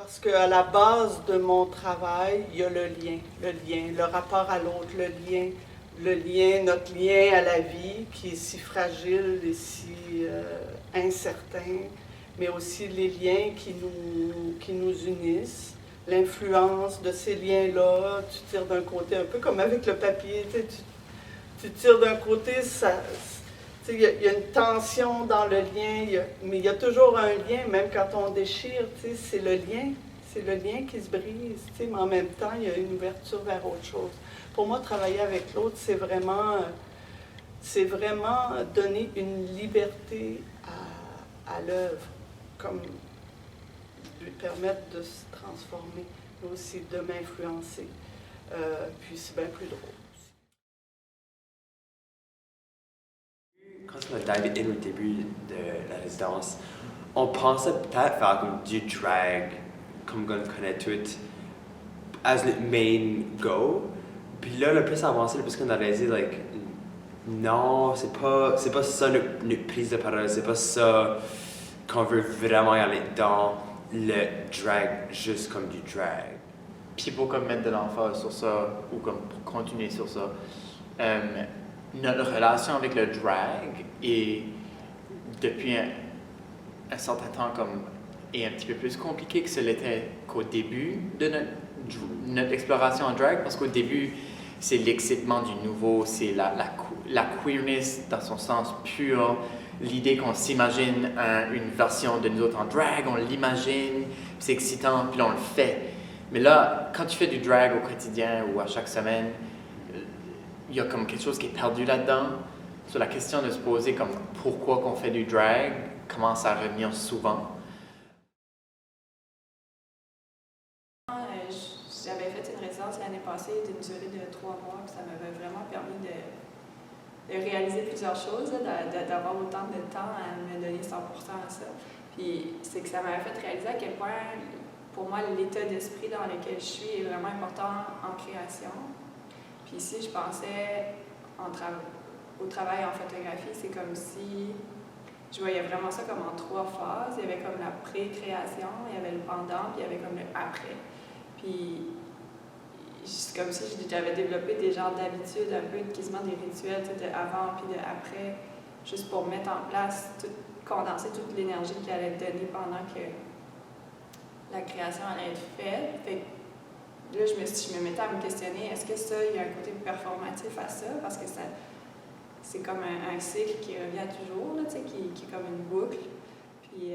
Parce qu'à la base de mon travail, il y a le lien, le rapport à l'autre, le lien, notre lien à la vie qui est si fragile et si incertain, mais aussi les liens qui nous unissent, l'influence de ces liens-là. Tu tires d'un côté, un peu comme avec le papier, tu tires d'un côté, il y a une tension dans le lien, mais il y a toujours un lien, même quand on déchire, c'est le lien qui se brise, mais en même temps, il y a une ouverture vers autre chose. Pour moi, travailler avec l'autre, c'est vraiment donner une liberté à l'œuvre, comme lui permettre de se transformer, mais aussi de m'influencer. Puis c'est bien plus drôle. Quand on a dive in au début de la résidence, on pensait peut-être faire comme du drag, comme on connaît toutes, as le main go. Puis là, le plus avancé, le plus qu'on a réalisé, like, non, c'est pas ça notre prise de parole, c'est pas ça qu'on veut vraiment y aller dans le drag, juste comme du drag. Puis pour comme mettre de l'emphase sur ça, ou comme pour continuer sur ça, notre relation avec le drag est, depuis un certain temps, comme, est un petit peu plus compliquée que ce l'était qu'au début de notre exploration en drag, parce qu'au début, c'est l'excitement du nouveau, c'est la queerness dans son sens pur, l'idée qu'on s'imagine une version de nous autres en drag, on l'imagine, c'est excitant, puis là on le fait. Mais là, quand tu fais du drag au quotidien ou à chaque semaine, il y a comme quelque chose qui est perdu là-dedans. Sur la question de se poser comme pourquoi qu'on fait du drag commence à revenir souvent. J'avais fait une résidence l'année passée d'une durée de 3 mois, puis ça m'avait vraiment permis de réaliser plusieurs choses, d'avoir autant de temps à me donner 100% à ça. Puis c'est que ça m'avait fait réaliser à quel point, pour moi, l'état d'esprit dans lequel je suis est vraiment important en création. Puis ici, je pensais au travail en photographie, c'est comme si je voyais vraiment ça comme en 3 phases. Il y avait comme la pré-création, il y avait le pendant, puis il y avait comme le après. Puis c'est comme si j'avais développé des genres d'habitudes, un peu quasiment des rituels de avant puis de après, juste pour mettre en place, condenser toute l'énergie qui allait être donnée pendant que la création allait être faite. Fait que là, je me mettais à me questionner, est-ce que ça, il y a un côté performatif à ça? Parce que c'est comme un cycle qui revient toujours, là, qui est comme une boucle. Puis